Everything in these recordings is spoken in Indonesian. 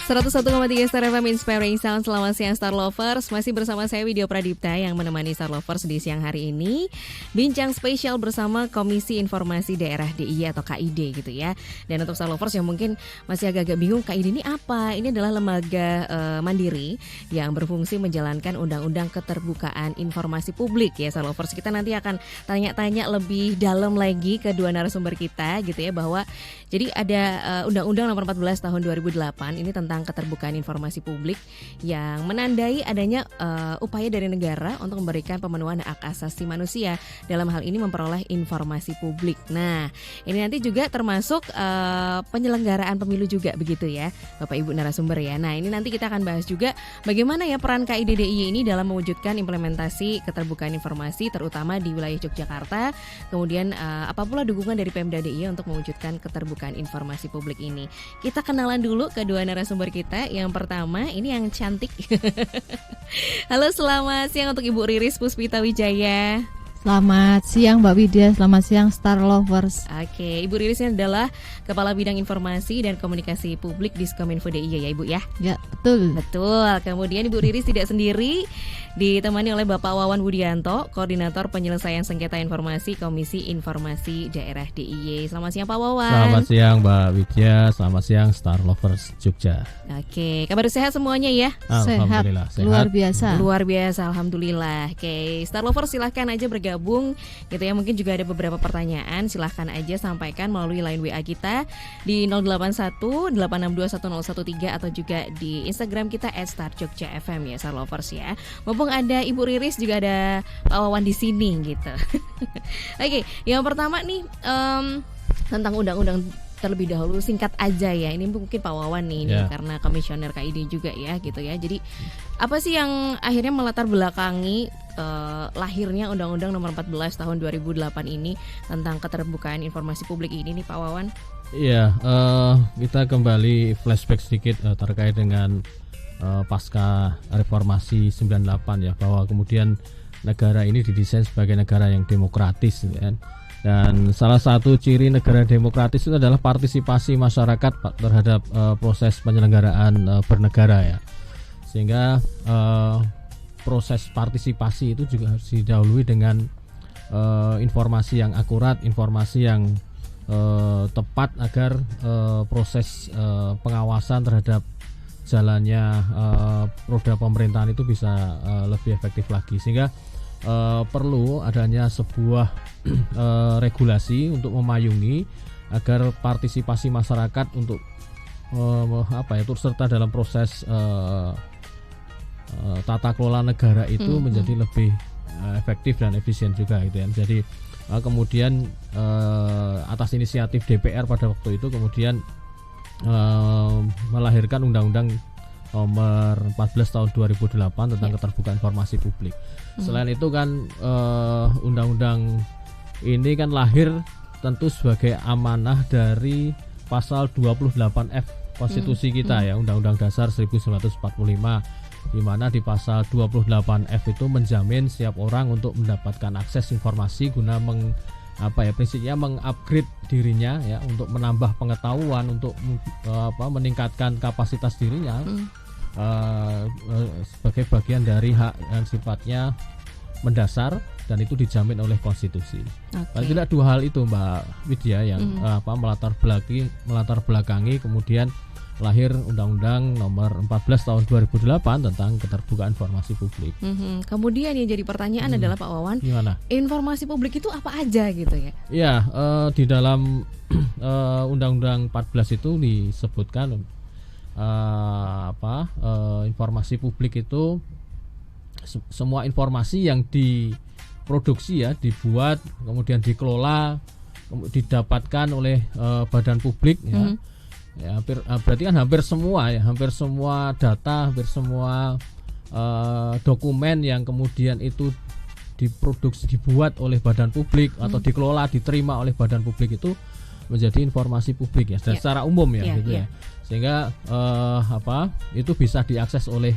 101,3 Star FM Inspiring Sound. Selamat siang Star Lovers. Masih bersama saya Widya Pradipta yang menemani Star Lovers di siang hari ini. Bincang spesial bersama Komisi Informasi Daerah DIY atau KID gitu ya. Dan untuk Star Lovers yang mungkin masih agak-agak bingung, KID ini apa? Ini adalah lembaga mandiri yang berfungsi menjalankan Undang-Undang Keterbukaan Informasi Publik ya Star Lovers. Kita nanti akan tanya-tanya lebih dalam lagi ke dua narasumber kita gitu ya, bahwa jadi ada Undang-Undang Nomor 14 Tahun 2008 ini tentang keterbukaan informasi publik yang menandai adanya upaya dari negara untuk memberikan pemenuhan hak asasi manusia, dalam hal ini memperoleh informasi publik. Nah, ini nanti juga termasuk penyelenggaraan pemilu juga begitu ya Bapak Ibu narasumber ya. Nah, ini nanti kita akan bahas juga bagaimana ya peran KID DIY ini dalam mewujudkan implementasi keterbukaan informasi terutama di wilayah Yogyakarta. Kemudian apa pula dukungan dari Pemda DIY untuk mewujudkan keterbukaan informasi publik ini. Kita kenalan dulu kedua narasumber kita. Yang pertama ini yang cantik. Halo, selamat siang untuk Ibu Riris Puspita Wijaya. Selamat siang Mbak Widya, selamat siang Star Lovers. Oke, Ibu Riris ini adalah Kepala Bidang Informasi dan Komunikasi Publik Diskominfo DIY ya Ibu ya? Ya, betul. Betul, kemudian Ibu Riris tidak sendiri, ditemani oleh Bapak Wawan Budianto, Koordinator Penyelesaian Sengketa Informasi Komisi Informasi Daerah DIY. Selamat siang Pak Wawan. Selamat siang Mbak Widya, selamat siang Star Lovers Jogja. Oke, kabar sehat semuanya ya? Alhamdulillah sehat. Luar biasa. Luar biasa, Alhamdulillah. Oke, Star Lovers silahkan aja bergabung gitu ya. Mungkin juga ada beberapa pertanyaan, silahkan aja sampaikan melalui line WA kita di 081 862 1013 atau juga di Instagram kita @starjogjafm ya Star Lovers ya. Mumpung ada Ibu Riris juga ada Pak Wawan di sini gitu. Oke, yang pertama nih tentang undang-undang terlebih dahulu, singkat aja ya. Ini mungkin Pak Wawan nih, ini karena komisioner KID juga ya gitu ya. Jadi apa sih yang akhirnya melatar belakangi lahirnya Undang-Undang Nomor 14 Tahun 2008 ini tentang keterbukaan informasi publik ini nih Pak Wawan? Iya, kita kembali flashback sedikit terkait dengan pasca reformasi 98 ya, bahwa kemudian negara ini didesain sebagai negara yang demokratis kan. Dan salah satu ciri negara demokratis itu adalah partisipasi masyarakat terhadap proses penyelenggaraan bernegara ya. Sehingga proses partisipasi itu juga harus didahului dengan informasi yang akurat, informasi yang tepat agar proses pengawasan terhadap jalannya roda pemerintahan itu bisa lebih efektif lagi. Sehingga perlu adanya sebuah regulasi untuk memayungi agar partisipasi masyarakat untuk turut serta dalam proses tata kelola negara itu menjadi lebih efektif dan efisien juga gitu ya. Jadi kemudian atas inisiatif DPR pada waktu itu kemudian melahirkan Undang-Undang Nomor 14 Tahun 2008 tentang keterbukaan informasi publik. Selain itu kan undang-undang ini kan lahir tentu sebagai amanah dari pasal 28F Konstitusi kita ya, Undang-Undang Dasar 1945, di mana di pasal 28F itu menjamin setiap orang untuk mendapatkan akses informasi guna prinsipnya mengupgrade dirinya ya, untuk menambah pengetahuan, untuk meningkatkan kapasitas dirinya sebagai bagian dari hak yang sifatnya mendasar dan itu dijamin oleh konstitusi. Paling tidak dua hal itu Mbak Widya yang melatar belakangi kemudian lahir Undang-Undang Nomor 14 Tahun 2008 tentang keterbukaan informasi publik. Kemudian yang jadi pertanyaan adalah Pak Wawan, gimana? Informasi publik itu apa aja gitu ya? Ya, di dalam Undang-Undang 14 itu disebutkan informasi publik itu semua informasi yang diproduksi ya, dibuat, kemudian dikelola, didapatkan oleh badan publik ya. Ya, berarti kan hampir semua data, hampir semua dokumen yang kemudian itu diproduksi, dibuat oleh badan publik atau dikelola, diterima oleh badan publik itu menjadi informasi publik ya, dan secara umum ya gitu ya. Sehingga itu bisa diakses oleh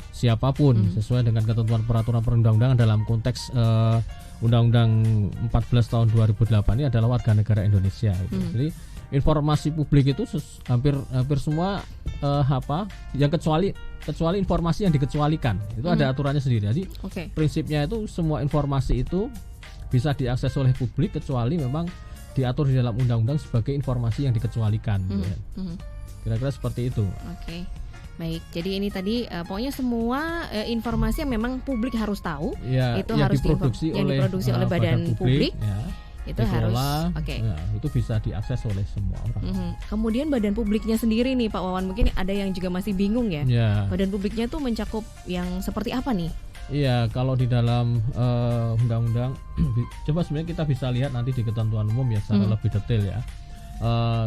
siapapun sesuai dengan ketentuan peraturan perundang-undangan. Dalam konteks Undang-Undang 14 tahun 2008 ini adalah warga negara Indonesia gitu. Jadi informasi publik itu hampir semua yang kecuali informasi yang dikecualikan itu ada aturannya sendiri. Jadi prinsipnya itu semua informasi itu bisa diakses oleh publik kecuali memang diatur di dalam undang-undang sebagai informasi yang dikecualikan. Kira-kira seperti itu. Baik, jadi ini tadi pokoknya semua informasi yang memang publik harus tahu, itu yang harus diproduksi oleh badan publik itu dikelola, harus itu bisa diakses oleh semua orang. Kemudian badan publiknya sendiri nih Pak Wawan, mungkin ada yang juga masih bingung ya. Badan publiknya tuh mencakup yang seperti apa nih? Iya, kalau di dalam undang-undang coba sebenarnya kita bisa lihat nanti di ketentuan umum ya secara lebih detail ya.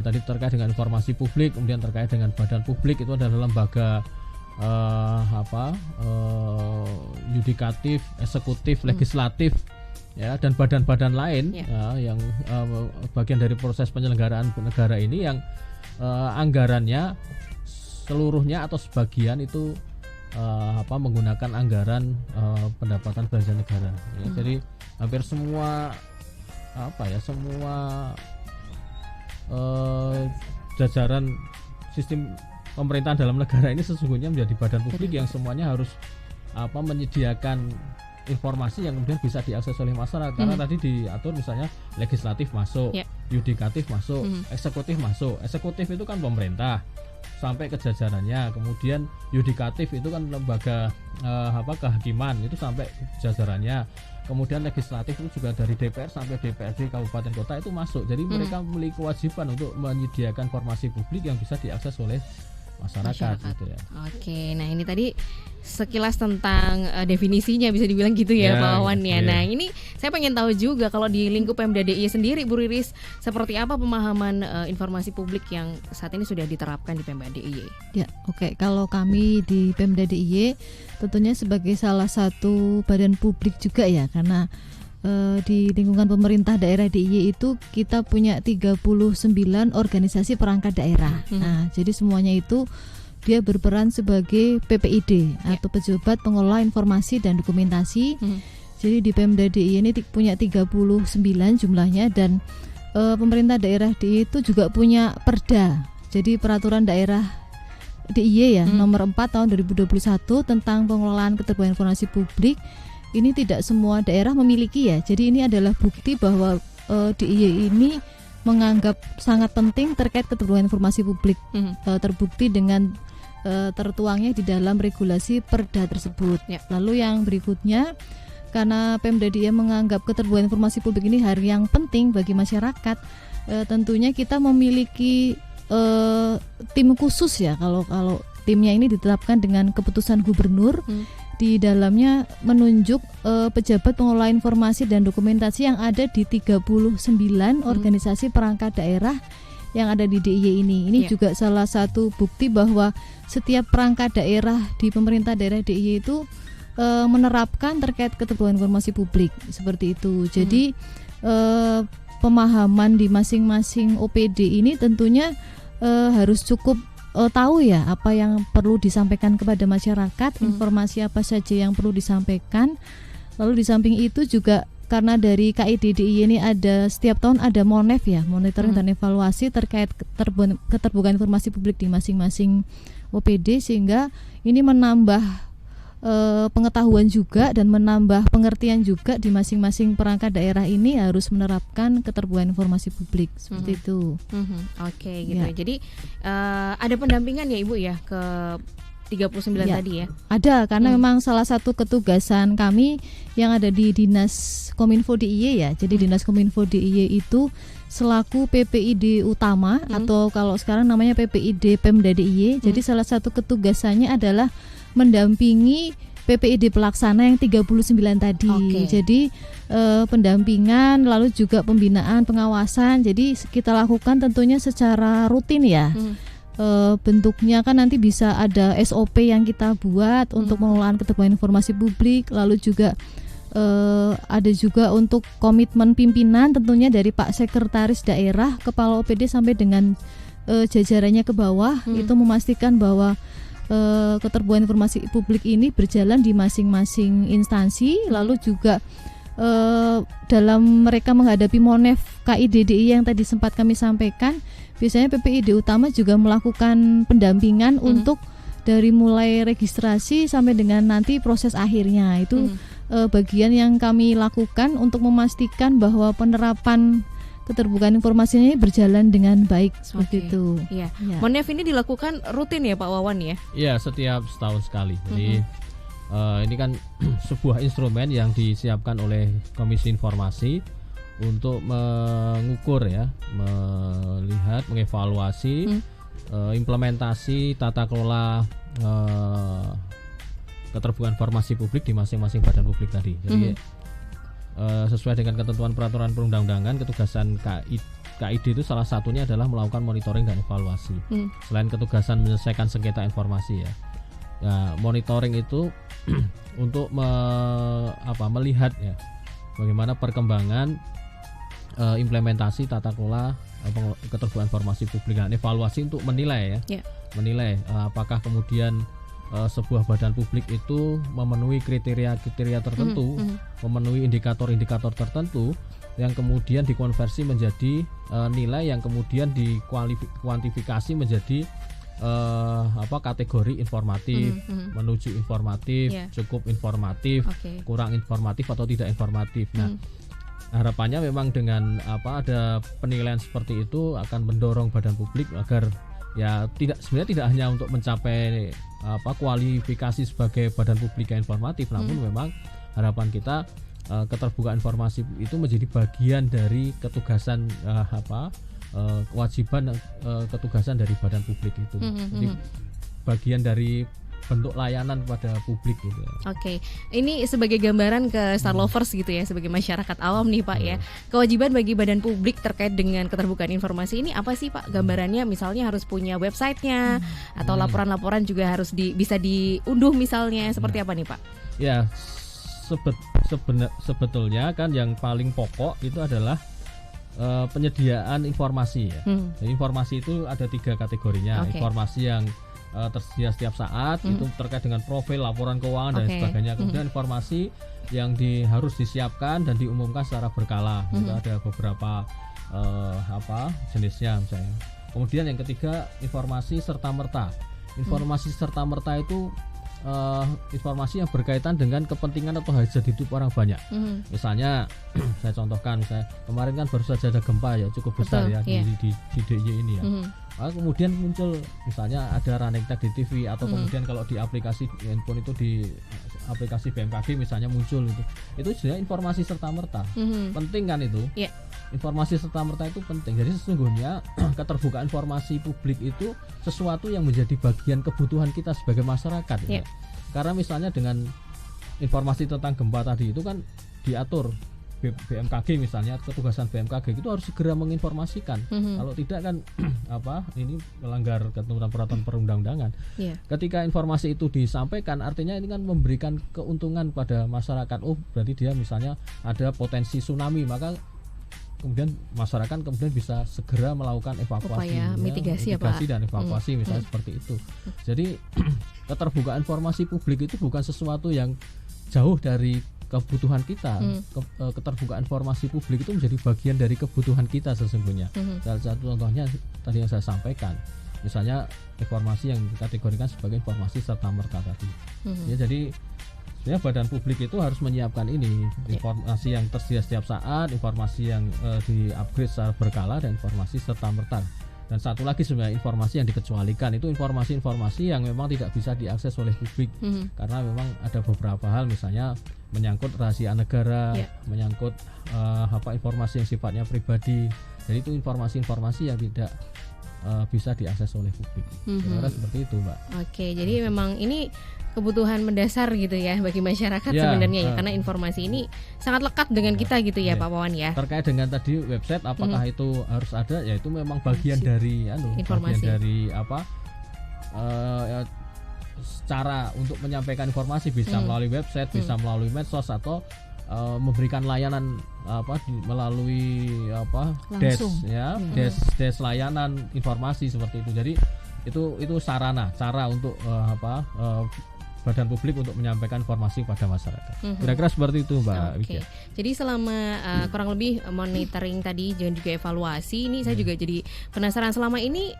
Tadi terkait dengan informasi publik, kemudian terkait dengan badan publik itu adalah lembaga yudikatif, eksekutif, legislatif ya, dan badan-badan lain yang bagian dari proses penyelenggaraan negara ini yang anggarannya seluruhnya atau sebagian itu menggunakan anggaran pendapatan belanja negara. Jadi hampir semua jajaran sistem pemerintahan dalam negara ini sesungguhnya menjadi badan publik yang semuanya harus menyediakan informasi yang kemudian bisa diakses oleh masyarakat. Karena tadi diatur misalnya legislatif masuk, yudikatif masuk, eksekutif masuk. Eksekutif itu kan pemerintah sampai ke jajarannya, kemudian yudikatif itu kan lembaga kehakiman itu sampai jajarannya, kemudian legislatif itu juga dari DPR sampai DPRD kabupaten kota itu masuk. Jadi mereka memiliki kewajiban untuk menyediakan informasi publik yang bisa diakses oleh masyarakat. Gitu ya. Nah ini tadi sekilas tentang definisinya bisa dibilang gitu ya Pak Wawan ya. Nah ini saya pengen tahu juga kalau di lingkup Pemda DIY sendiri Bu Riris, seperti apa pemahaman informasi publik yang saat ini sudah diterapkan di Pemda DIY? Kalau kami di Pemda DIY tentunya sebagai salah satu badan publik juga ya, karena di lingkungan pemerintah daerah DIY itu kita punya 39 organisasi perangkat daerah. Nah, jadi semuanya itu dia berperan sebagai PPID atau pejabat pengelola informasi dan dokumentasi. Jadi di Pemda DIY ini punya 39 jumlahnya, dan pemerintah daerah DIY itu juga punya Perda. Jadi peraturan daerah DIY nomor 4 tahun 2021 tentang pengelolaan keterbukaan informasi publik. Ini tidak semua daerah memiliki ya. Jadi ini adalah bukti bahwa DIY ini menganggap sangat penting terkait keterbukaan informasi publik. Terbukti dengan tertuangnya di dalam regulasi Perda tersebut. Lalu yang berikutnya, karena Pemda DIY menganggap keterbukaan informasi publik ini hal yang penting bagi masyarakat, tentunya kita memiliki tim khusus ya. Kalau timnya ini ditetapkan dengan keputusan gubernur. Di dalamnya menunjuk pejabat pengelola informasi dan dokumentasi yang ada di 39 organisasi perangkat daerah yang ada di DIY ini. Ini juga salah satu bukti bahwa setiap perangkat daerah di pemerintah daerah DIY itu menerapkan terkait keterbukaan informasi publik seperti itu. Jadi pemahaman di masing-masing OPD ini tentunya harus cukup tahu ya apa yang perlu disampaikan kepada masyarakat, informasi apa saja yang perlu disampaikan. Lalu di samping itu juga karena dari KID DIY ini ada setiap tahun ada MONEF ya, monitoring dan evaluasi terkait keterbukaan informasi publik di masing-masing OPD, sehingga ini menambah pengetahuan juga dan menambah pengertian juga di masing-masing perangkat daerah ini harus menerapkan keterbukaan informasi publik seperti itu. Gitu. Jadi ada pendampingan ya Ibu ya ke 39 tadi ya? Ada, karena memang salah satu ketugasan kami yang ada di Dinas Kominfo DIY ya. Jadi Dinas Kominfo DIY itu selaku PPID utama atau kalau sekarang namanya PPID Pemda DIY. Jadi salah satu ketugasannya adalah mendampingi PPID pelaksana yang 39 tadi. Jadi pendampingan, lalu juga pembinaan, pengawasan. Jadi kita lakukan tentunya secara rutin ya. Bentuknya kan nanti bisa ada SOP yang kita buat untuk pengelolaan keterbukaan informasi publik. Lalu juga ada juga untuk komitmen pimpinan tentunya dari Pak Sekretaris Daerah, Kepala OPD sampai dengan jajarannya ke bawah, itu memastikan bahwa keterbukaan informasi publik ini berjalan di masing-masing instansi. Lalu juga dalam mereka menghadapi MONEF KID DIY yang tadi sempat kami sampaikan, biasanya PPID utama juga melakukan pendampingan untuk dari mulai registrasi sampai dengan nanti proses akhirnya. Itu bagian yang kami lakukan untuk memastikan bahwa penerapan keterbukaan informasinya berjalan dengan baik seperti itu. Iya. Monef ini dilakukan rutin ya Pak Wawan ya? Iya, setiap setahun sekali. Jadi ini kan sebuah instrumen yang disiapkan oleh Komisi Informasi untuk mengukur ya, melihat, mengevaluasi implementasi tata kelola keterbukaan informasi publik di masing-masing badan publik tadi. Jadi sesuai dengan ketentuan peraturan perundang-undangan, ketugasan KID itu salah satunya adalah melakukan monitoring dan evaluasi. Selain ketugasan menyelesaikan sengketa informasi ya. Nah, monitoring itu untuk melihat ya bagaimana perkembangan implementasi tata kelola keterbukaan informasi publik. Dan evaluasi untuk menilai ya, menilai apakah kemudian sebuah badan publik itu memenuhi kriteria-kriteria tertentu, memenuhi indikator-indikator tertentu yang kemudian dikonversi menjadi nilai yang kemudian dikuantifikasi menjadi kategori informatif, menuju informatif, cukup informatif, kurang informatif atau tidak informatif. Nah, harapannya memang dengan ada penilaian seperti itu akan mendorong badan publik agar ya sebenarnya tidak hanya untuk mencapai kualifikasi sebagai badan publik yang informatif, namun memang harapan kita keterbukaan informasi itu menjadi bagian dari ketugasan kewajiban ketugasan dari badan publik itu. Jadi bagian dari bentuk layanan kepada publik gitu. Oke, ini sebagai gambaran ke Star Lovers gitu ya, sebagai masyarakat awam nih Pak ya. Kewajiban bagi badan publik terkait dengan keterbukaan informasi ini apa sih Pak? Gambarannya misalnya harus punya websitenya atau laporan-laporan juga harus bisa diunduh misalnya, seperti apa nih Pak? Ya, sebetulnya kan yang paling pokok itu adalah penyediaan informasi ya. Jadi informasi itu ada 3 kategorinya. Informasi yang tersedia setiap saat itu terkait dengan profil, laporan keuangan dan sebagainya. Kemudian informasi yang harus disiapkan dan diumumkan secara berkala. Itu ada beberapa jenisnya misalnya. Kemudian yang ketiga, informasi serta-merta. Informasi serta-merta itu informasi yang berkaitan dengan kepentingan atau hajat hidup orang banyak. Misalnya saya contohkan, misalnya kemarin kan baru saja ada gempa ya cukup besar. Betul, di DIY ini ya. Kemudian muncul misalnya ada running tag di TV atau kemudian kalau di aplikasi handphone itu di aplikasi BMKG misalnya muncul itu sebenarnya informasi serta-merta. Penting kan itu? Informasi serta-merta itu penting. Jadi sesungguhnya keterbukaan informasi publik itu sesuatu yang menjadi bagian kebutuhan kita sebagai masyarakat. Ya. Karena misalnya dengan informasi tentang gempa tadi itu kan diatur BMKG misalnya, ketugasan BMKG itu harus segera menginformasikan. Kalau tidak kan ini melanggar ketentuan peraturan perundang-undangan. Ketika informasi itu disampaikan, artinya ini kan memberikan keuntungan pada masyarakat. Berarti dia misalnya ada potensi tsunami, maka kemudian masyarakat kemudian bisa segera melakukan evakuasi, mitigasi dan evakuasi misalnya seperti itu. Jadi keterbukaan informasi publik itu bukan sesuatu yang jauh dari kebutuhan kita. Keterbukaan informasi publik itu menjadi bagian dari kebutuhan kita sesungguhnya. Salah satu contohnya tadi yang saya sampaikan, misalnya informasi yang dikategorikan sebagai informasi serta-merta tadi. Jadi sebenarnya badan publik itu harus menyiapkan ini, informasi yang tersedia setiap saat, informasi yang di-upgrade secara berkala, dan informasi serta-merta. Dan satu lagi sebenarnya informasi yang dikecualikan, itu informasi-informasi yang memang tidak bisa diakses oleh publik, karena memang ada beberapa hal, misalnya menyangkut rahasia negara, menyangkut informasi yang sifatnya pribadi. Jadi itu informasi-informasi yang tidak bisa diakses oleh publik. Kira-kira seperti itu, Mbak. Oke, jadi memang ini kebutuhan mendasar gitu ya bagi masyarakat sebenarnya ya, karena informasi ini sangat lekat dengan kita gitu ya, Pak Wawan ya. Terkait dengan tadi website, apakah itu harus ada? Ya itu memang bagian dari informasi. Bagian dari cara untuk menyampaikan informasi, bisa melalui website, bisa melalui medsos, atau memberikan layanan melalui desk layanan informasi seperti itu. Jadi itu cara untuk badan publik untuk menyampaikan informasi pada masyarakat. Kira-kira seperti itu, Mbak Widya. Jadi selama kurang lebih monitoring tadi dan juga evaluasi, ini saya juga jadi penasaran selama ini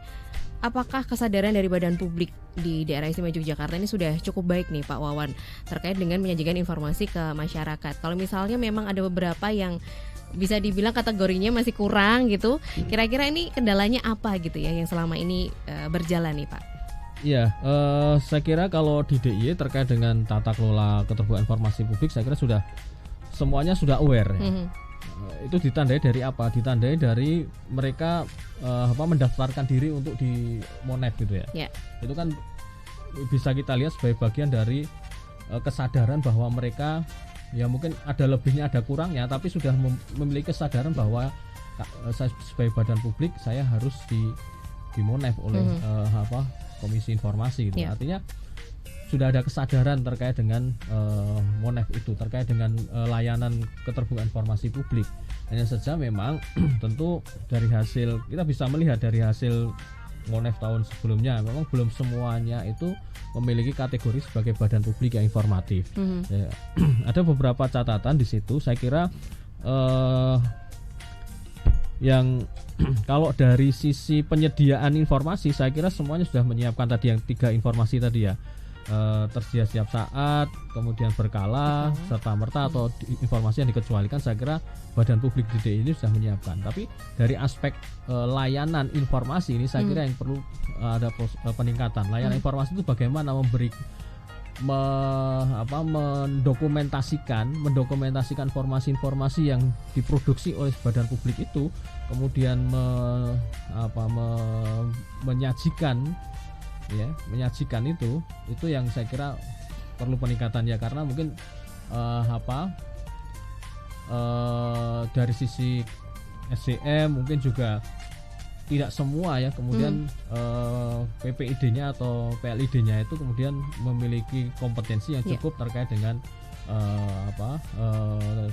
apakah kesadaran dari badan publik di daerah istimewa Yogyakarta ini sudah cukup baik nih Pak Wawan terkait dengan menyajikan informasi ke masyarakat. Kalau misalnya memang ada beberapa yang bisa dibilang kategorinya masih kurang gitu, kira-kira ini kendalanya apa gitu ya yang selama ini berjalan nih Pak? Iya, saya kira kalau di DIY terkait dengan tata kelola keterbukaan informasi publik, saya kira semuanya sudah aware ya. Itu ditandai dari apa? Ditandai dari mereka mendaftarkan diri untuk di Monef gitu ya. Itu kan bisa kita lihat sebagai bagian dari kesadaran bahwa mereka ya mungkin ada lebihnya ada kurangnya, tapi sudah memiliki kesadaran bahwa saya sebagai badan publik saya harus di Monef oleh Komisi Informasi gitu. Artinya sudah ada kesadaran terkait dengan Monef itu, terkait dengan layanan keterbukaan informasi publik. Hanya saja memang tentu dari hasil kita bisa melihat dari hasil Monef tahun sebelumnya memang belum semuanya itu memiliki kategori sebagai badan publik yang informatif. Ya, ada beberapa catatan di situ. Saya kira yang kalau dari sisi penyediaan informasi, saya kira semuanya sudah menyiapkan tadi yang 3 informasi tadi ya. Tersedia setiap saat, kemudian berkala, serta merta atau informasi yang dikecualikan, saya kira badan publik di DIY ini sudah menyiapkan. Tapi dari aspek layanan informasi ini saya kira yang perlu ada peningkatan. Layanan informasi itu bagaimana mendokumentasikan informasi-informasi yang diproduksi oleh badan publik itu, kemudian menyajikan itu yang saya kira perlu peningkatan ya, karena mungkin dari sisi SDM mungkin juga tidak semua ya, kemudian PPID-nya atau PLID-nya itu kemudian memiliki kompetensi yang cukup terkait dengan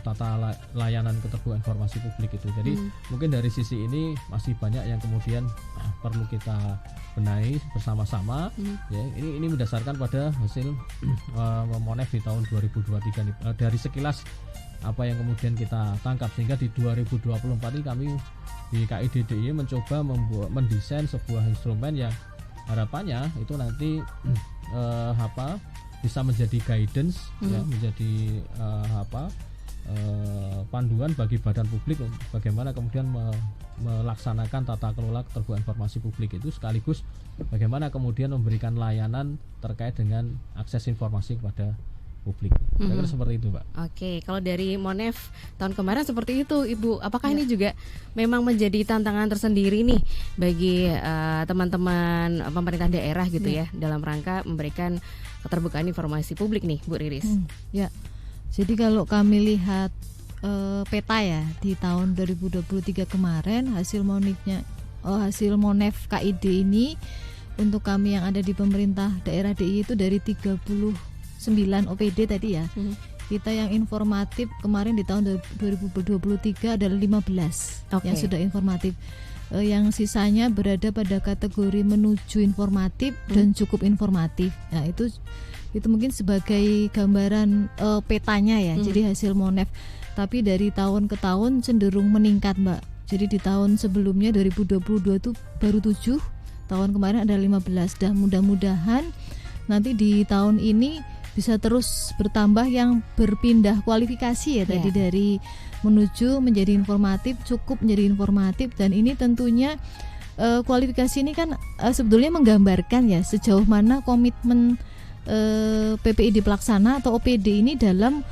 tata layanan keterbukaan informasi publik itu. Jadi mungkin dari sisi ini masih banyak yang kemudian perlu kita benahi bersama-sama. Ya, ini berdasarkan pada hasil Monef di tahun 2023 ini. Dari sekilas apa yang kemudian kita tangkap, sehingga di 2024 ini kami di KID DIY mencoba mendesain sebuah instrumen yang harapannya itu nanti bisa menjadi guidance ya, menjadi panduan bagi badan publik bagaimana kemudian melaksanakan tata kelola keterbukaan informasi publik itu, sekaligus bagaimana kemudian memberikan layanan terkait dengan akses informasi kepada publik. Kira-kira seperti itu, Pak. Oke, kalau dari Monef tahun kemarin seperti itu, Ibu. Apakah ini juga memang menjadi tantangan tersendiri nih bagi teman-teman pemerintah daerah gitu ya dalam rangka memberikan keterbukaan informasi publik nih, Bu Riris? Ya. Jadi kalau kami lihat peta ya di tahun 2023 kemarin hasil Monef KID ini untuk kami yang ada di pemerintah daerah DIY itu dari 39 OPD tadi ya. Kita yang informatif kemarin di tahun 2023 adalah 15 yang sudah informatif. Yang sisanya berada pada kategori menuju informatif dan cukup informatif. Nah, itu mungkin sebagai gambaran petanya ya. Jadi hasil Monef. Tapi dari tahun ke tahun cenderung meningkat, Mbak. Jadi di tahun sebelumnya 2022 itu baru 7, tahun kemarin ada 15. Dan mudah-mudahan nanti di tahun ini bisa terus bertambah yang berpindah kualifikasi ya tadi dari menuju menjadi informatif, cukup menjadi informatif. Dan ini tentunya kualifikasi ini kan sebetulnya menggambarkan ya sejauh mana komitmen PPID pelaksana atau OPD ini dalam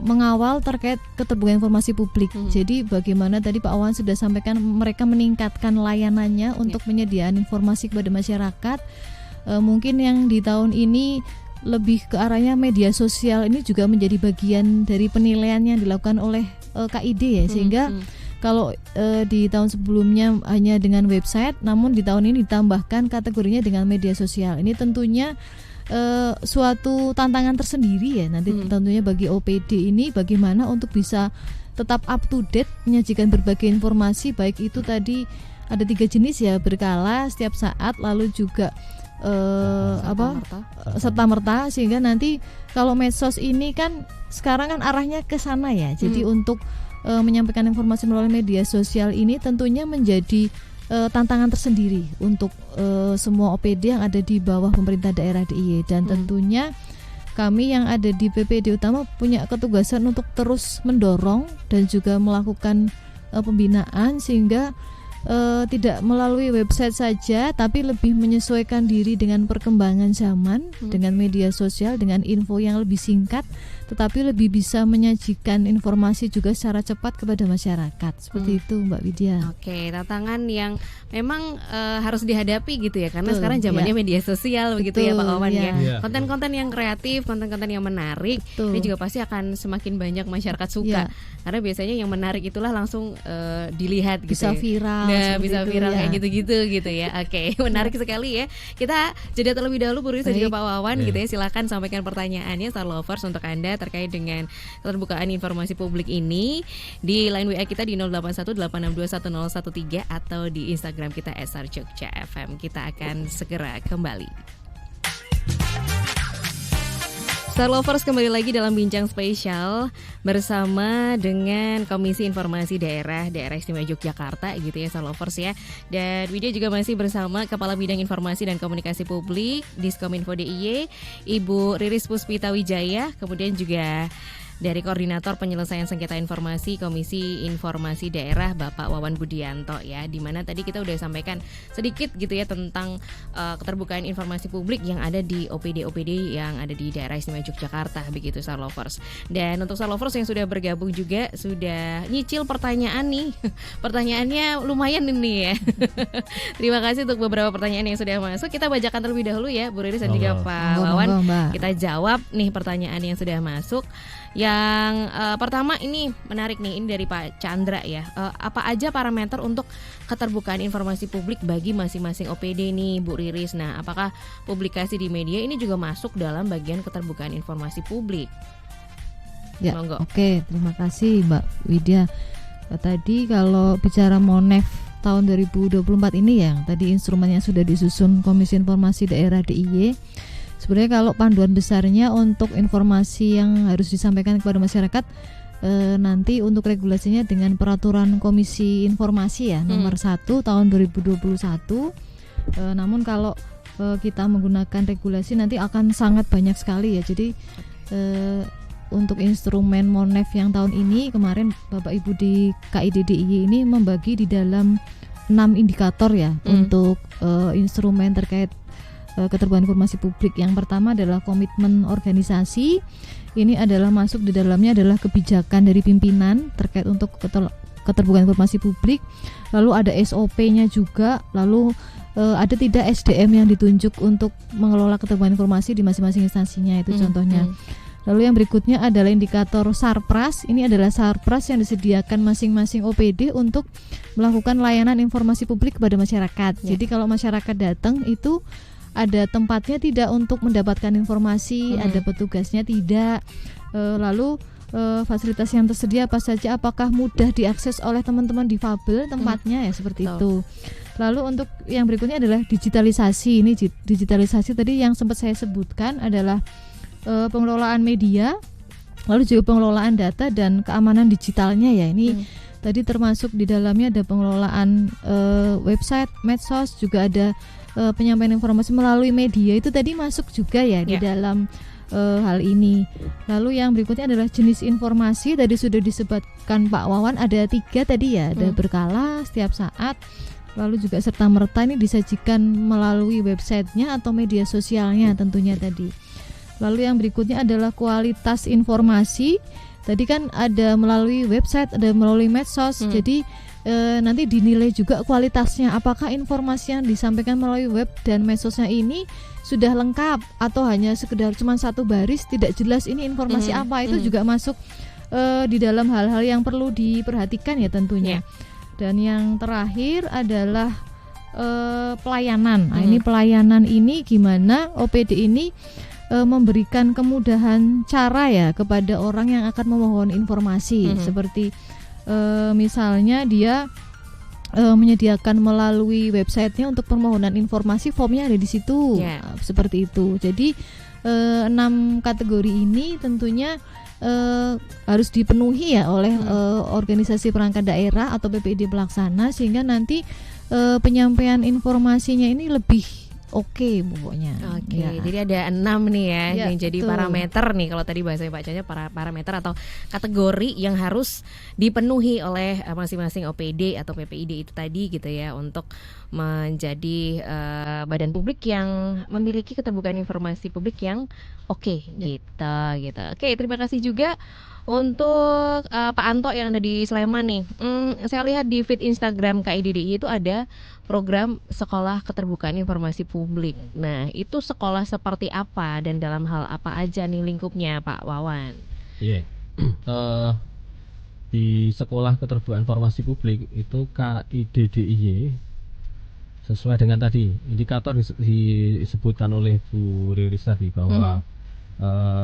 mengawal terkait keterbukaan informasi publik. Jadi bagaimana tadi Pak Wawan sudah sampaikan, mereka meningkatkan layanannya untuk penyediaan informasi kepada masyarakat. Mungkin yang di tahun ini lebih ke arahnya media sosial ini juga menjadi bagian dari penilaian yang dilakukan oleh KID ya, sehingga kalau di tahun sebelumnya hanya dengan website, namun di tahun ini ditambahkan kategorinya dengan media sosial. Ini tentunya suatu tantangan tersendiri ya nanti tentunya bagi OPD ini, bagaimana untuk bisa tetap up to date menyajikan berbagai informasi, baik itu tadi ada 3 jenis ya, berkala, setiap saat, lalu juga serta-merta, sehingga nanti kalau medsos ini kan sekarang kan arahnya ke sana ya. Jadi untuk menyampaikan informasi melalui media sosial ini tentunya menjadi tantangan tersendiri untuk semua OPD yang ada di bawah pemerintah daerah DIY, dan tentunya kami yang ada di PPD Utama punya ketugasan untuk terus mendorong dan juga melakukan pembinaan sehingga tidak melalui website saja, tapi lebih menyesuaikan diri dengan perkembangan zaman, dengan media sosial, dengan info yang lebih singkat, tetapi lebih bisa menyajikan informasi juga secara cepat kepada masyarakat. Seperti itu Mbak Widya. Oke, tantangan yang memang harus dihadapi gitu ya, karena sekarang zamannya media sosial begitu ya Pak Wawan ya. Konten-konten yang kreatif, konten-konten yang menarik, ini juga pasti akan semakin banyak masyarakat suka. Karena biasanya yang menarik itulah langsung dilihat gitu. Bisa viral. Nah, bisa viral kayak gitu-gitu gitu ya. Oke, menarik sekali ya. Kita jeda terlebih dahulu Bu Riris dan juga Pak Wawan gitu ya. Silakan sampaikan pertanyaannya Star Lovers untuk Anda terkait dengan keterbukaan informasi publik ini di line WA kita di 0818621013 atau di Instagram kita @StarJogjaFM. Kita akan segera kembali. Star Lovers kembali lagi dalam bincang spesial bersama dengan Komisi Informasi Daerah Istimewa Yogyakarta gitu ya Star Lovers ya. Dan Widya juga masih bersama Kepala Bidang Informasi dan Komunikasi Publik Diskominfo DIY Ibu Riris Puspita Wijaya, kemudian juga dari Koordinator Penyelesaian Sengketa Informasi Komisi Informasi Daerah Bapak Wawan Budianto ya, dimana tadi kita udah sampaikan sedikit gitu ya tentang keterbukaan informasi publik yang ada di OPD-OPD yang ada di daerah istimewa Yogyakarta begitu Star Lovers. Dan untuk Star Lovers yang sudah bergabung juga sudah nyicil pertanyaan nih. Pertanyaannya lumayan ini ya. Terima kasih untuk beberapa pertanyaan yang sudah masuk. Kita bacakan terlebih dahulu ya Bu Riris dan juga Pak Wawan. Kita jawab nih pertanyaan yang sudah masuk. Yang pertama ini menarik nih, ini dari Pak Chandra ya. Apa aja parameter untuk keterbukaan informasi publik bagi masing-masing OPD nih Bu Riris? Nah, apakah publikasi di media ini juga masuk dalam bagian keterbukaan informasi publik? Ya, oke, terima kasih Mbak Widya. Tadi kalau bicara Monef tahun 2024 ini ya, tadi instrumen yang sudah disusun Komisi Informasi Daerah DIY. Sebenarnya kalau panduan besarnya untuk informasi yang harus disampaikan kepada masyarakat nanti untuk regulasinya dengan peraturan Komisi Informasi ya nomor 1 tahun 2021. Namun kalau kita menggunakan regulasi nanti akan sangat banyak sekali ya. Jadi untuk instrumen Monef yang tahun ini kemarin Bapak Ibu di KID DIY ini membagi di dalam 6 indikator ya untuk instrumen terkait keterbukaan informasi publik. Yang pertama adalah komitmen organisasi. Ini adalah masuk di dalamnya adalah kebijakan dari pimpinan terkait untuk keterbukaan informasi publik. Lalu ada SOP-nya juga. Lalu ada tidak SDM yang ditunjuk untuk mengelola keterbukaan informasi di masing-masing instansinya, itu contohnya. Lalu yang berikutnya adalah indikator Sarpras. Ini adalah Sarpras yang disediakan masing-masing OPD untuk melakukan layanan informasi publik kepada masyarakat. Jadi kalau masyarakat datang itu ada tempatnya tidak untuk mendapatkan informasi, ada petugasnya tidak. Lalu fasilitas yang tersedia apa saja, apakah mudah diakses oleh teman-teman difabel tempatnya ya seperti itu. Lalu untuk yang berikutnya adalah digitalisasi. Ini digitalisasi tadi yang sempat saya sebutkan adalah pengelolaan media, lalu juga pengelolaan data dan keamanan digitalnya ya. Ini tadi termasuk di dalamnya ada pengelolaan website, medsos, juga ada penyampaian informasi melalui media, itu tadi masuk juga ya di dalam hal ini. Lalu yang berikutnya adalah jenis informasi, tadi sudah disebutkan Pak Wawan ada 3 tadi ya, ada berkala, setiap saat, lalu juga serta merta ini disajikan melalui websitenya atau media sosialnya tentunya tadi. Lalu yang berikutnya adalah kualitas informasi, tadi kan ada melalui website, ada melalui medsos, jadi nanti dinilai juga kualitasnya, apakah informasi yang disampaikan melalui web dan medsosnya ini sudah lengkap atau hanya sekedar cuma satu baris tidak jelas ini informasi apa, itu juga masuk di dalam hal-hal yang perlu diperhatikan ya tentunya. Dan yang terakhir adalah pelayanan. Nah, ini pelayanan ini gimana OPD ini memberikan kemudahan cara ya kepada orang yang akan memohon informasi, seperti misalnya dia menyediakan melalui websitenya untuk permohonan informasi, formnya ada di situ. Seperti itu. Jadi 6 kategori ini tentunya harus dipenuhi ya oleh organisasi perangkat daerah atau PPID pelaksana, sehingga nanti penyampaian informasinya ini lebih oke pokoknya. Jadi ada 6 nih ya yang jadi betul. parameter nih, kalau tadi bahasa Pak Caca parameter atau kategori yang harus dipenuhi oleh masing-masing OPD atau PPID itu tadi gitu ya, untuk menjadi badan publik yang memiliki keterbukaan informasi publik yang oke gitu. Oke, terima kasih juga untuk Pak Anto yang ada di Sleman nih. Saya lihat di feed Instagram KIDDI itu ada program Sekolah Keterbukaan Informasi Publik. Nah, itu sekolah seperti apa dan dalam hal apa aja nih lingkupnya, Pak Wawan? Iya. Di Sekolah Keterbukaan Informasi Publik itu KIDDIY, sesuai dengan tadi indikator disebutkan oleh Bu Riris tadi bahwa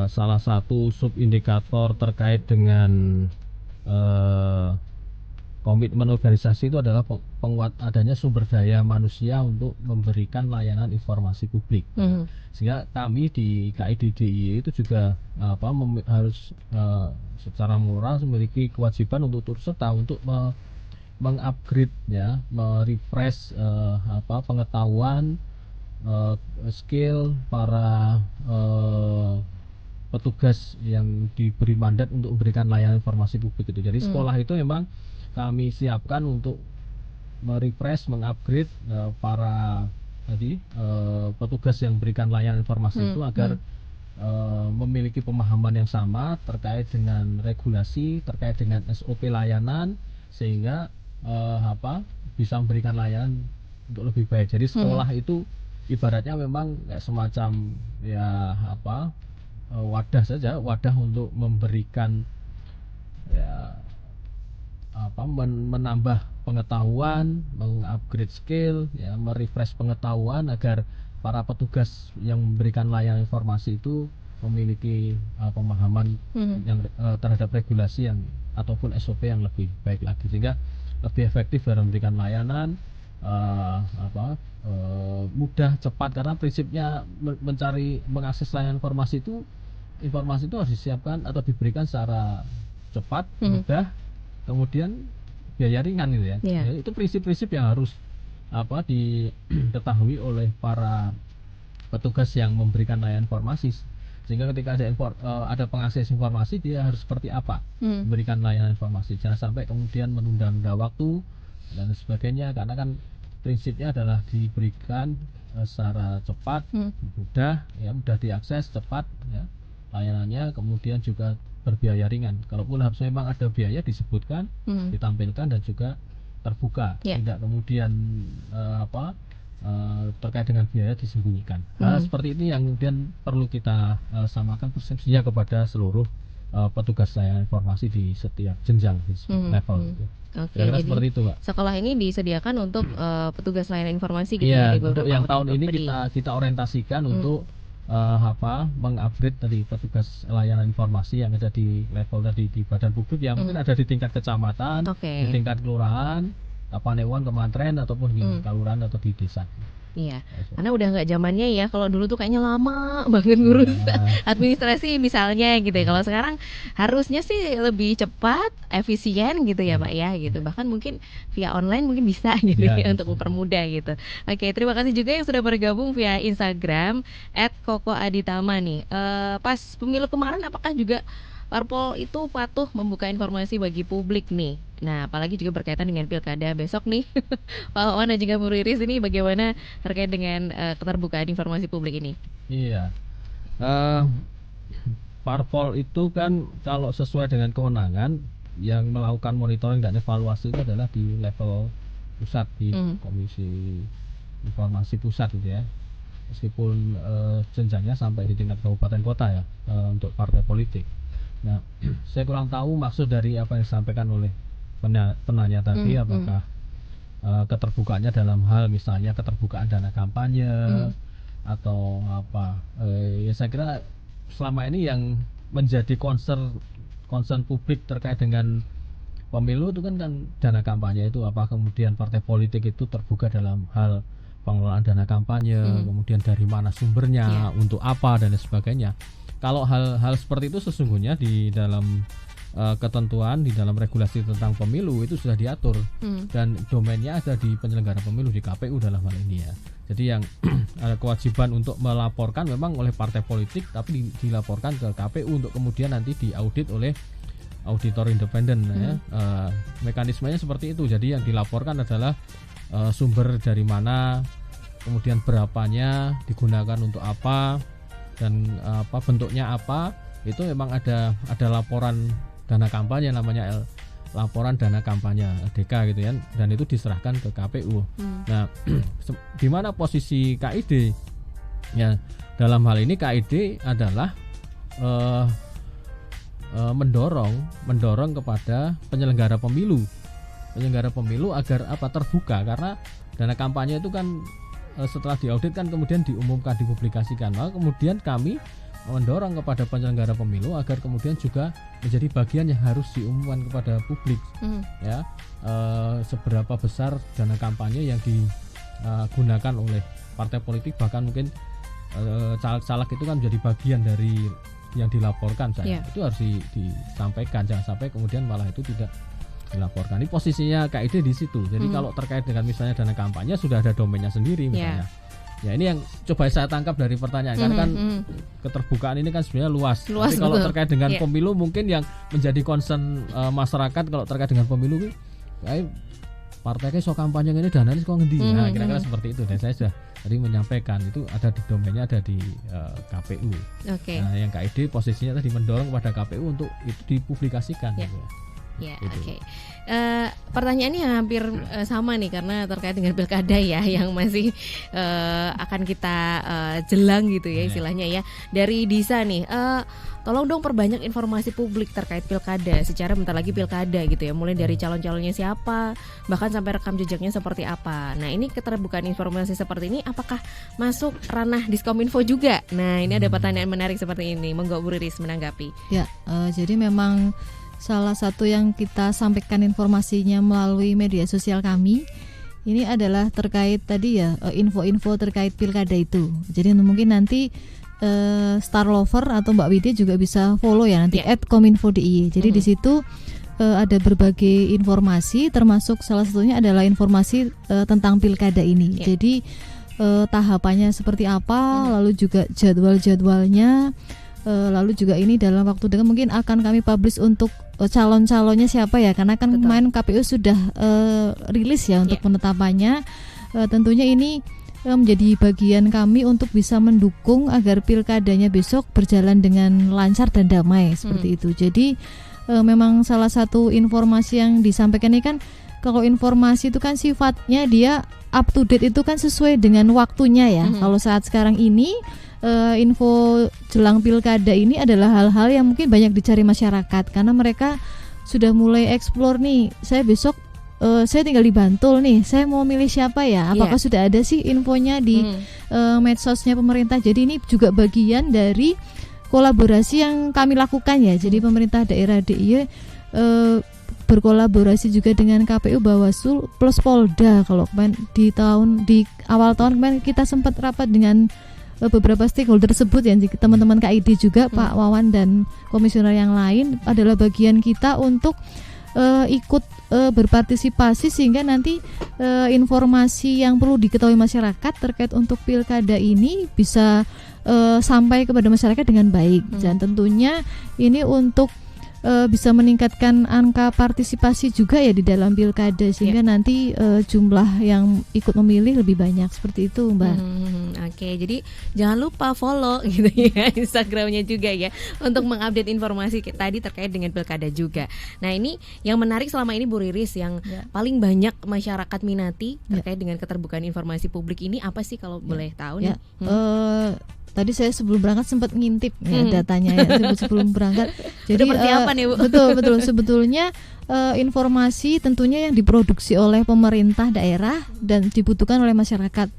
salah satu subindikator terkait dengan komitmen organisasi itu adalah penguat adanya sumber daya manusia untuk memberikan layanan informasi publik. Sehingga kami di KIDDI itu juga harus secara moral memiliki kewajiban untuk turut serta untuk mengupgrade ya, merefresh pengetahuan, skill para petugas yang diberi mandat untuk memberikan layanan informasi publik itu. Jadi sekolah itu memang kami siapkan untuk merefresh, mengupgrade para petugas yang berikan layanan informasi itu agar memiliki pemahaman yang sama terkait dengan regulasi, terkait dengan SOP layanan, sehingga bisa memberikan layanan untuk lebih baik. Jadi sekolah itu ibaratnya memang kayak semacam ya wadah saja, wadah untuk memberikan ya menambah pengetahuan, mengupgrade skill, ya, merefresh pengetahuan agar para petugas yang memberikan layanan informasi itu memiliki pemahaman yang terhadap regulasi yang ataupun SOP yang lebih baik lagi, sehingga lebih efektif dalam memberikan layanan, mudah, cepat, karena prinsipnya mengakses layanan informasi itu harus disiapkan atau diberikan secara cepat, mudah, kemudian biaya ringan gitu ya. Itu prinsip-prinsip yang harus diketahui oleh para petugas yang memberikan layanan informasi, sehingga ketika ada pengakses informasi, dia harus seperti apa memberikan layanan informasi, jangan sampai kemudian menunda-nunda waktu dan sebagainya, karena kan prinsipnya adalah diberikan secara cepat, mudah diakses, cepat ya layanannya, kemudian juga berbiaya ringan. Kalaupun harus memang ada biaya disebutkan, ditampilkan, dan juga terbuka, tidak kemudian terkait dengan biaya disembunyikan. Seperti ini yang kemudian perlu kita samakan persepsinya kepada seluruh petugas layanan informasi di setiap jenjang di level itu. Jadi seperti itu, Pak. Sekolah ini disediakan untuk petugas layanan informasi gitu ya. Untuk yang tahun ini kita orientasikan untuk mengupgrade dari petugas layanan informasi yang ada di level tadi di badan publik, yang mungkin ada di tingkat kecamatan, di tingkat kelurahan, Panewan, Kementerian, ataupun di kelurahan atau di desa. Iya, karena udah nggak zamannya ya. Kalau dulu tuh kayaknya lama banget ngurus administrasi misalnya gitu ya. Kalau sekarang harusnya sih lebih cepat, efisien gitu ya Pak ya gitu. Bahkan mungkin via online mungkin bisa gitu ya untuk mempermudah gitu. Oke, terima kasih juga yang sudah bergabung via Instagram @kokoaditama nih. Pas pemilu kemarin apakah juga Parpol itu patuh membuka informasi bagi publik nih? Nah, apalagi juga berkaitan dengan pilkada besok nih. Pak Wawan dan juga Bu Riris, ini bagaimana terkait dengan keterbukaan informasi publik ini? Iya, Parpol itu kan kalau sesuai dengan kewenangan yang melakukan monitoring dan evaluasi itu adalah di level pusat, di Komisi Informasi Pusat gitu ya. Meskipun jenjangnya sampai di tingkat kabupaten kota ya, untuk partai politik. Nah, saya kurang tahu maksud dari apa yang disampaikan oleh penanya tadi, apakah keterbukaannya dalam hal misalnya keterbukaan dana kampanye atau apa. Ya saya kira selama ini yang menjadi concern publik terkait dengan pemilu itu kan dana kampanye itu apa, kemudian partai politik itu terbuka dalam hal pengelolaan dana kampanye, kemudian dari mana sumbernya, untuk apa dan sebagainya. Kalau hal-hal seperti itu sesungguhnya di dalam ketentuan, di dalam regulasi tentang pemilu itu sudah diatur, dan domainnya ada di penyelenggara pemilu, di KPU dalam hal ini ya. Jadi yang ada kewajiban untuk melaporkan memang oleh partai politik, tapi dilaporkan ke KPU untuk kemudian nanti diaudit oleh auditor independen ya. Mekanismenya seperti itu. Jadi yang dilaporkan adalah sumber dari mana, kemudian berapanya, digunakan untuk apa, dan bentuknya apa. Itu memang ada laporan dana kampanye, namanya laporan dana kampanye LDK gitu ya, dan itu diserahkan ke KPU. Nah, di mana posisi KID? Ya, dalam hal ini KID adalah mendorong kepada penyelenggara pemilu agar terbuka, karena dana kampanye itu kan setelah diaudit kan kemudian diumumkan, dipublikasikan. Maka kemudian kami mendorong kepada penyelenggara pemilu agar kemudian juga menjadi bagian yang harus diumumkan kepada publik, ya, seberapa besar dana kampanye yang digunakan oleh partai politik, bahkan mungkin caleg-caleg itu kan menjadi bagian dari yang dilaporkan saya. Itu harus disampaikan, jangan sampai kemudian malah itu tidak dilaporkan. Ini posisinya KID di situ. Jadi kalau terkait dengan misalnya dana kampanye sudah ada domainnya sendiri misalnya. Ya ini yang coba saya tangkap dari pertanyaan, karena kan keterbukaan ini kan sebenarnya luas. Tapi kalau terkait dengan pemilu mungkin yang menjadi concern masyarakat kalau terkait dengan pemilu, kayak partai so kampanye ini dana ini kok ngendi. Nah, kira-kira seperti itu. Dan saya sudah tadi menyampaikan itu ada di domainnya, ada di KPU. Nah, yang KID posisinya tadi mendorong kepada KPU untuk itu dipublikasikan. Gitu ya. Ya, oke. Pertanyaannya hampir sama nih, karena terkait dengan pilkada ya, yang masih akan kita jelang gitu ya istilahnya ya. Dari Disa nih, tolong dong perbanyak informasi publik terkait pilkada, secara bentar lagi pilkada gitu ya, mulai dari calon-calonnya siapa, bahkan sampai rekam jejaknya seperti apa. Nah, ini keterbukaan informasi seperti ini apakah masuk ranah Diskominfo juga? Nah, ini ada pertanyaan menarik seperti ini. Monggo Bu Riris menanggapi. Ya, jadi memang salah satu yang kita sampaikan informasinya melalui media sosial kami ini adalah terkait tadi ya, info-info terkait pilkada itu. Jadi mungkin nanti Star Lover atau Mbak Widya juga bisa follow ya nanti @kominfo.dy. Jadi di situ ada berbagai informasi, termasuk salah satunya adalah informasi tentang pilkada ini. Jadi tahapannya seperti apa, lalu juga jadwal-jadwalnya. Lalu juga ini dalam waktu dekat mungkin akan kami publish untuk calon-calonnya siapa ya, karena kan kemarin KPU sudah rilis ya untuk penetapannya. Tentunya ini menjadi bagian kami untuk bisa mendukung agar pilkadanya besok berjalan dengan lancar dan damai seperti itu. Jadi memang salah satu informasi yang disampaikan ini kan, kalau informasi itu kan sifatnya dia up to date, itu kan sesuai dengan waktunya ya. Kalau saat sekarang ini info jelang pilkada ini adalah hal-hal yang mungkin banyak dicari masyarakat, karena mereka sudah mulai explore nih, saya besok saya tinggal di Bantul nih, saya mau milih siapa ya, apakah sudah ada sih infonya di medsosnya pemerintah. Jadi ini juga bagian dari kolaborasi yang kami lakukan ya. Jadi pemerintah daerah DIY berkolaborasi juga dengan KPU, Bawaslu plus Polda. Kalau kemarin di awal tahun kemarin kita sempat rapat dengan beberapa stakeholder tersebut ya, teman-teman KID juga, Pak Wawan dan komisioner yang lain, adalah bagian kita untuk ikut berpartisipasi sehingga nanti informasi yang perlu diketahui masyarakat terkait untuk pilkada ini bisa sampai kepada masyarakat dengan baik. Dan tentunya ini untuk bisa meningkatkan angka partisipasi juga ya di dalam pilkada, sehingga nanti jumlah yang ikut memilih lebih banyak, seperti itu Mbak. Oke, jadi jangan lupa follow gitu ya Instagramnya juga ya, untuk mengupdate informasi tadi terkait dengan pilkada juga. Nah, ini yang menarik selama ini Bu Riris, yang paling banyak masyarakat minati terkait dengan keterbukaan informasi publik ini apa sih kalau boleh tahu nih? Tadi saya sebelum berangkat sempat ngintip datanya ya, sebelum berangkat. Jadi persiapan ya Bu. Betul. Sebetulnya informasi tentunya yang diproduksi oleh pemerintah daerah dan dibutuhkan oleh masyarakat.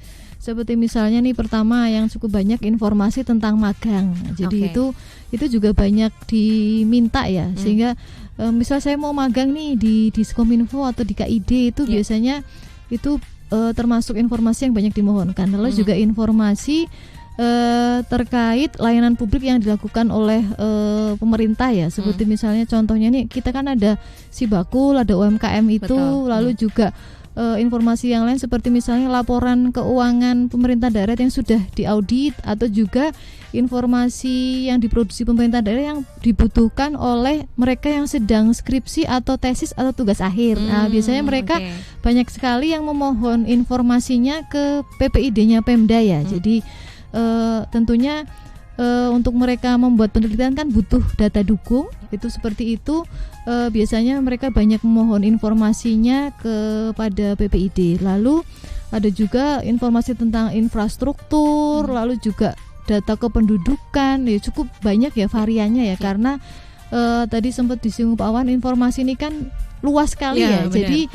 Seperti misalnya nih, pertama yang cukup banyak informasi tentang magang. Jadi itu juga banyak diminta ya, sehingga misal saya mau magang nih di Diskominfo atau di KID, itu biasanya itu termasuk informasi yang banyak dimohonkan. Lalu juga informasi terkait layanan publik yang dilakukan oleh pemerintah ya, seperti misalnya contohnya nih, kita kan ada Sibakul, ada UMKM itu. Lalu juga informasi yang lain seperti misalnya laporan keuangan pemerintah daerah yang sudah diaudit, atau juga informasi yang diproduksi pemerintah daerah yang dibutuhkan oleh mereka yang sedang skripsi atau tesis atau tugas akhir. Nah, biasanya mereka banyak sekali yang memohon informasinya ke PPID-nya Pemda ya. Jadi tentunya untuk mereka membuat penelitian kan butuh data dukung, itu seperti itu. Biasanya mereka banyak memohon informasinya kepada PPID. Lalu ada juga informasi tentang infrastruktur, lalu juga data kependudukan, ya cukup banyak ya variannya ya, karena tadi sempat disinggung Pak Wawan, informasi ini kan luas sekali ya. Jadi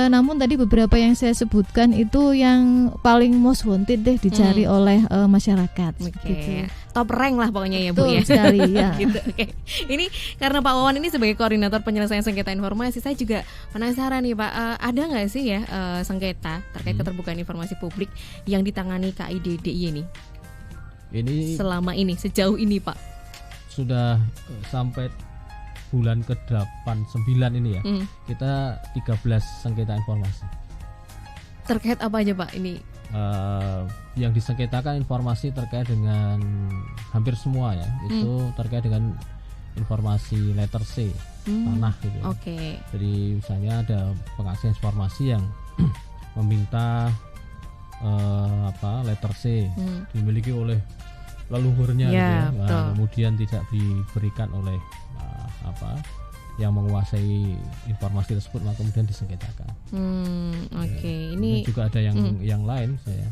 namun tadi beberapa yang saya sebutkan itu yang paling most wanted deh dicari oleh masyarakat. Gitu. Top rank lah pokoknya ya Bu. Betul sekali ya. Gitu, Ini karena Pak Wawan ini sebagai koordinator penyelesaian sengketa informasi, saya juga penasaran nih Pak, ada nggak sih ya sengketa terkait keterbukaan informasi publik yang ditangani KID DIY ini? Ini selama ini, sejauh ini Pak? Sudah sampai bulan ke-8, 9 ini ya, kita 13 sengketa informasi. Terkait apa aja Pak ini? Yang disengketakan informasi terkait dengan hampir semua ya, itu terkait dengan informasi letter C, tanah gitu ya. Jadi misalnya ada pengakses informasi yang meminta letter C dimiliki oleh leluhurnya gitu ya. Nah, kemudian tidak diberikan oleh yang menguasai informasi tersebut, maka kemudian disengketakan. Ini juga ada yang lain, saya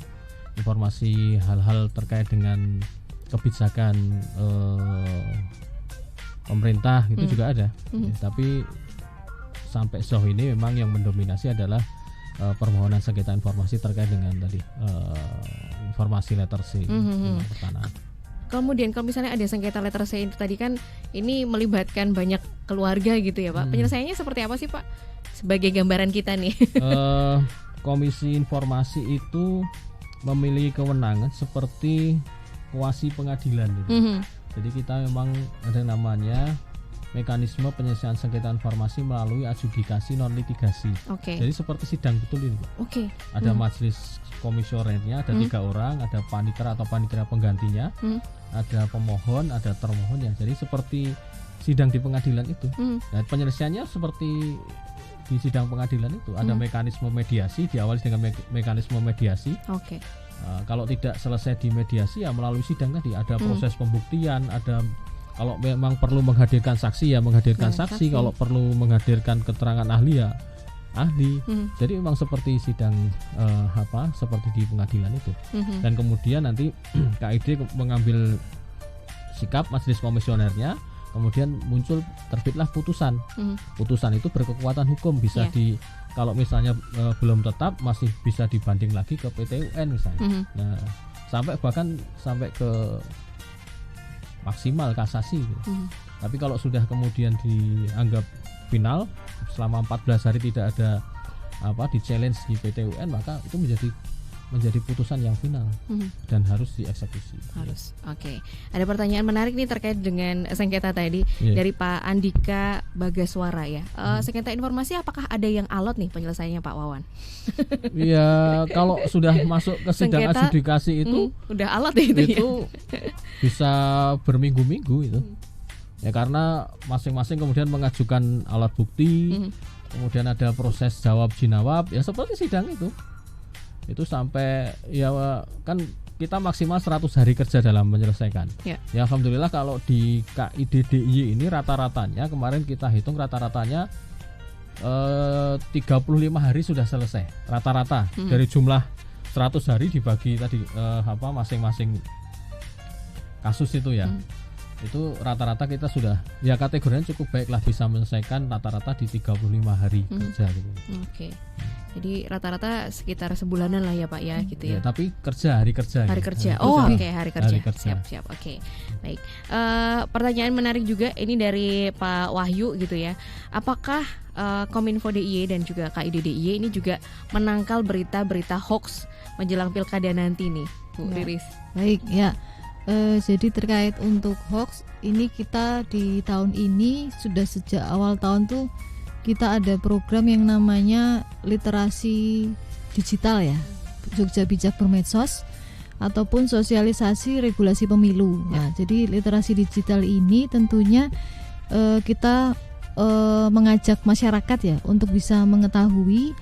informasi hal-hal terkait dengan kebijakan pemerintah itu juga ada. Tapi sampai sejauh ini memang yang mendominasi adalah permohonan sengketa informasi terkait dengan tadi informasi letter C pertanahan. Kemudian kalau misalnya ada sengketa letter C itu tadi kan ini melibatkan banyak keluarga gitu ya Pak. Penyelesaiannya seperti apa sih Pak? Sebagai gambaran kita nih. Komisi informasi itu memiliki kewenangan seperti kuasi pengadilan gitu. Jadi kita memang ada namanya mekanisme penyelesaian sengketa informasi melalui adjudikasi non litigasi. Jadi seperti sidang betul ini. Ada majelis komisionernya, ada 3 orang, ada panitera atau panitera penggantinya, ada pemohon, ada termohon ya. Jadi seperti sidang di pengadilan itu. Nah, penyelesaiannya seperti di sidang pengadilan itu ada mekanisme mediasi, diawali dengan mekanisme mediasi. Kalau tidak selesai di mediasi ya melalui sidang tadi ada proses pembuktian, ada kalau memang perlu menghadirkan saksi ya menghadirkan saksi, kalau perlu menghadirkan keterangan ahli ya ahli. Jadi memang seperti sidang seperti di pengadilan itu. Dan kemudian nanti KID mengambil sikap majelis komisionernya, kemudian muncul terbitlah putusan. Putusan itu berkekuatan hukum, bisa kalau misalnya belum tetap masih bisa dibanding lagi ke PT UN misalnya. Nah, bahkan sampai ke maksimal kasasi gitu. Tapi kalau sudah kemudian dianggap final selama 14 hari tidak ada di challenge di PT UN, maka itu menjadi putusan yang final dan harus dieksekusi. Harus. Ada pertanyaan menarik nih terkait dengan sengketa tadi dari Pak Andika Bagaswara ya. Sengketa informasi apakah ada yang alot nih penyelesaiannya Pak Wawan? Ya kalau sudah masuk ke sidang adjudikasi itu udah alot itu bisa berminggu-minggu itu. Ya karena masing-masing kemudian mengajukan alat bukti, kemudian ada proses jawab jinawab ya seperti sidang itu sampai ya kan kita maksimal 100 hari kerja dalam menyelesaikan. Ya alhamdulillah kalau di KID DIY ini rata-ratanya kemarin kita hitung rata-ratanya 35 hari sudah selesai rata-rata. Dari jumlah 100 hari dibagi tadi masing-masing kasus itu ya. Itu rata-rata kita sudah ya kategorinya cukup baiklah bisa menyelesaikan rata-rata di 35 hari kerja gitu. Jadi rata-rata sekitar sebulanan lah ya Pak ya gitu ya. Tapi hari kerja. Hari kerja. Hari kerja. Siap. Oke. Baik. Pertanyaan menarik juga ini dari Pak Wahyu gitu ya. Apakah Kominfo DIY dan juga KID DIY ini juga menangkal berita-berita hoax menjelang pilkada nanti nih, Bu Riris? Baik ya. Jadi terkait untuk hoax ini kita di tahun ini sudah sejak awal tahun tuh kita ada program yang namanya literasi digital ya, Jogja Bijak Bermedsos, ataupun sosialisasi regulasi pemilu. Nah, jadi literasi digital ini tentunya kita mengajak masyarakat ya untuk bisa mengetahui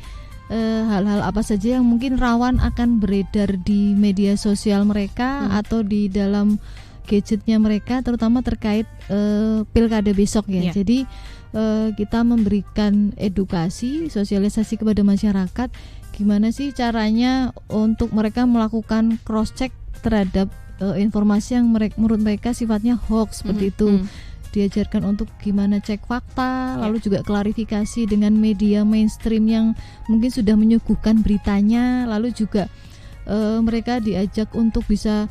hal-hal apa saja yang mungkin rawan akan beredar di media sosial mereka atau di dalam gadgetnya mereka, terutama terkait pilkada besok ya. Jadi kita memberikan edukasi, sosialisasi kepada masyarakat gimana sih caranya untuk mereka melakukan cross check terhadap informasi yang menurut mereka sifatnya hoax seperti itu. Diajarkan untuk gimana cek fakta, lalu juga klarifikasi dengan media mainstream yang mungkin sudah menyuguhkan beritanya, lalu juga mereka diajak untuk bisa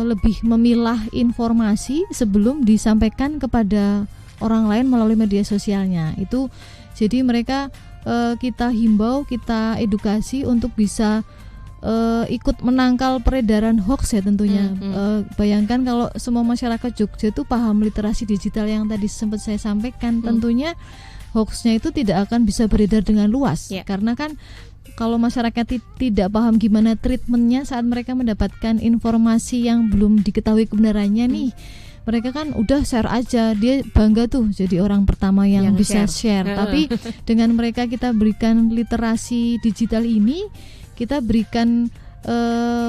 lebih memilah informasi sebelum disampaikan kepada orang lain melalui media sosialnya. Itu jadi mereka kita himbau, kita edukasi untuk bisa ikut menangkal peredaran hoax ya tentunya. Bayangkan kalau semua masyarakat Jogja itu paham literasi digital yang tadi sempat saya sampaikan, tentunya hoaxnya itu tidak akan bisa beredar dengan luas karena kan kalau masyarakat tidak paham gimana treatmentnya saat mereka mendapatkan informasi yang belum diketahui kebenarannya nih, mereka kan udah share aja, dia bangga tuh jadi orang pertama yang bisa share. Tapi dengan mereka kita berikan literasi digital ini, kita berikan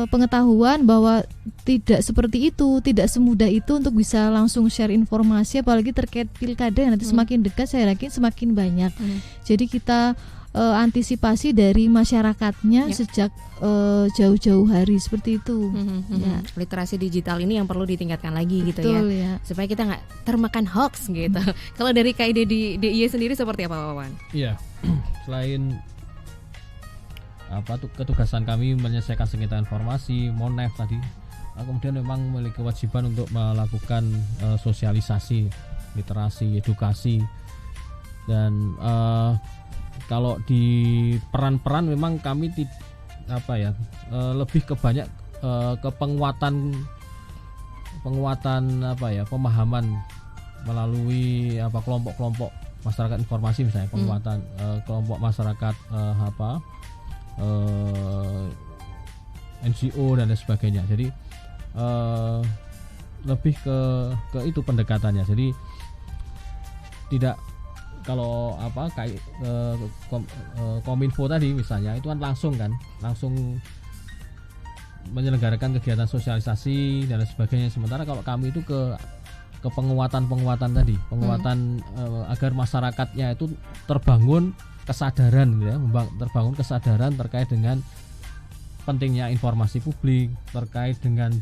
pengetahuan bahwa tidak seperti itu, tidak semudah itu untuk bisa langsung share informasi, apalagi terkait pilkada yang nanti semakin dekat saya yakin semakin banyak. Jadi kita antisipasi dari masyarakatnya sejak jauh-jauh hari seperti itu. Ya. Literasi digital ini yang perlu ditingkatkan lagi gitu ya, supaya kita nggak termakan hoax gitu. Kalau dari KID DIY sendiri seperti apa, Wawan? Iya, selain ketugasan kami menyelesaikan sengketa informasi, Monef tadi, kemudian memang memiliki kewajiban untuk melakukan sosialisasi, literasi, edukasi, dan kalau di peran-peran memang kami lebih ke banyak ke penguatan pemahaman melalui kelompok-kelompok masyarakat informasi, misalnya penguatan kelompok masyarakat NGO dan lain sebagainya. Jadi lebih ke itu pendekatannya. Jadi tidak kalau Kominfo tadi misalnya itu kan langsung menyelenggarakan kegiatan sosialisasi dan lain sebagainya. Sementara kalau kami itu ke penguatan tadi, agar masyarakatnya itu terbangun kesadaran gitu ya, terbangun kesadaran terkait dengan pentingnya informasi publik, terkait dengan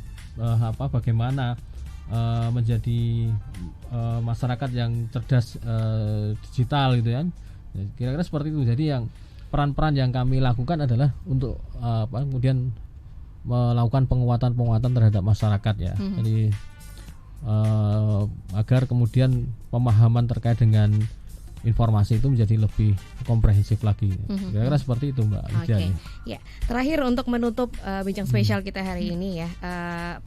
bagaimana menjadi masyarakat yang cerdas digital gitu kan. Kira-kira seperti itu. Jadi yang peran-peran yang kami lakukan adalah untuk kemudian melakukan penguatan terhadap masyarakat ya. Jadi agar kemudian pemahaman terkait dengan informasi itu menjadi lebih komprehensif lagi. Kira-kira seperti itu, Mbak Lydia. Ya, terakhir untuk menutup bincang spesial kita hari ini ya,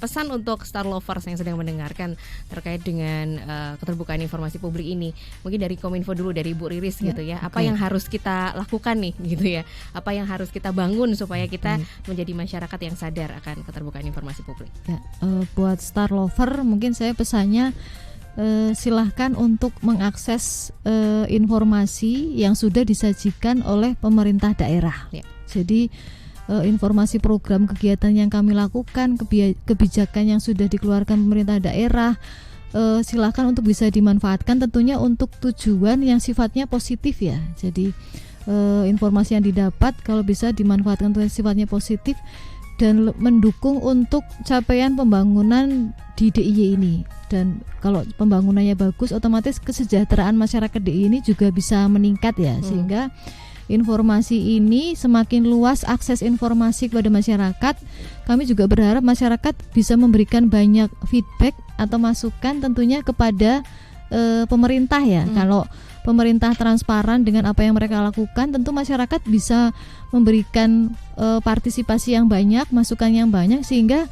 pesan untuk Star Lovers yang sedang mendengarkan terkait dengan keterbukaan informasi publik ini. Mungkin dari Kominfo dulu, dari Bu Riris gitu ya. Apa yang harus kita lakukan nih gitu ya? Apa yang harus kita bangun supaya kita menjadi masyarakat yang sadar akan keterbukaan informasi publik? Ya, buat Star Lover mungkin saya pesannya silahkan untuk mengakses informasi yang sudah disajikan oleh pemerintah daerah. Jadi informasi program kegiatan yang kami lakukan, kebijakan yang sudah dikeluarkan pemerintah daerah, silahkan untuk bisa dimanfaatkan tentunya untuk tujuan yang sifatnya positif ya. Jadi informasi yang didapat kalau bisa dimanfaatkan untuk sifatnya positif dan mendukung untuk capaian pembangunan di DIY ini. Dan kalau pembangunannya bagus, otomatis kesejahteraan masyarakat DIY ini juga bisa meningkat ya, sehingga informasi ini semakin luas akses informasi kepada masyarakat, kami juga berharap masyarakat bisa memberikan banyak feedback atau masukan tentunya kepada pemerintah ya. Kalau pemerintah transparan dengan apa yang mereka lakukan, tentu masyarakat bisa memberikan partisipasi yang banyak, masukan yang banyak, sehingga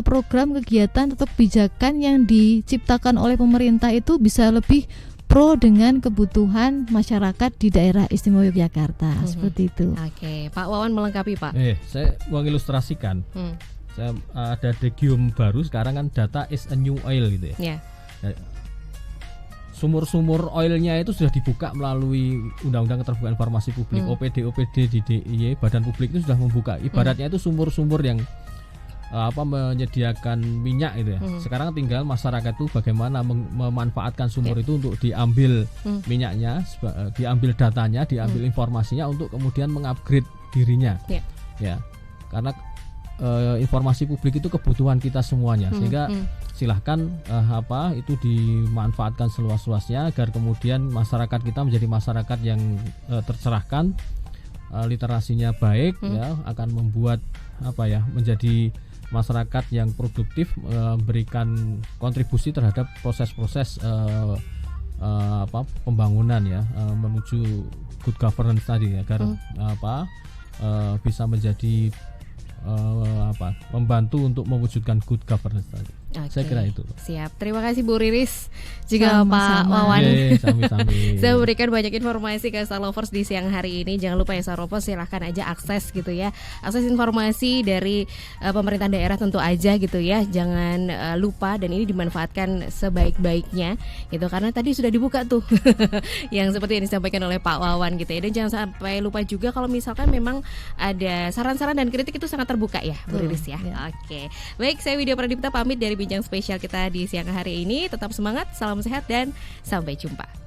program, kegiatan atau kebijakan yang diciptakan oleh pemerintah itu bisa lebih pro dengan kebutuhan masyarakat di daerah istimewa Yogyakarta. Seperti itu. Oke, Pak Wawan melengkapi, Pak. Saya mengilustrasikan. Saya ada degium baru sekarang kan, data is a new oil gitu ya. Sumur-sumur oilnya itu sudah dibuka melalui Undang-Undang Keterbukaan Informasi Publik. OPD di DIY, Badan Publik itu sudah membuka. Ibaratnya itu sumur-sumur yang menyediakan minyak itu ya. Sekarang tinggal masyarakat itu bagaimana memanfaatkan sumur itu untuk diambil minyaknya, diambil datanya, diambil informasinya untuk kemudian mengupgrade dirinya. Ya. Karena informasi publik itu kebutuhan kita semuanya, sehingga silahkan itu dimanfaatkan seluas-luasnya agar kemudian masyarakat kita menjadi masyarakat yang tercerahkan, literasinya baik, ya, akan membuat menjadi masyarakat yang produktif, memberikan kontribusi terhadap proses-proses pembangunan ya, menuju good governance tadi, agar bisa menjadi membantu untuk mewujudkan good governance tadi. Saya kira itu. Siap. Terima kasih Bu Riris juga Pak Wawan. Sami-sami. Saya memberikan banyak informasi ke Star Lovers di siang hari ini. Jangan lupa ya Star Lovers, silahkan aja akses gitu ya. Akses informasi dari pemerintah daerah tentu aja gitu ya. Jangan lupa, dan ini dimanfaatkan sebaik-baiknya gitu, karena tadi sudah dibuka tuh yang seperti yang disampaikan oleh Pak Wawan gitu ya. Dan jangan sampai lupa juga kalau misalkan memang ada saran-saran dan kritik itu sangat terbuka ya Bu Riris ya. Oke. Baik, saya Widya Pradipta pamit dari bincang spesial kita di siang hari ini. Tetap semangat, salam sehat, dan sampai jumpa.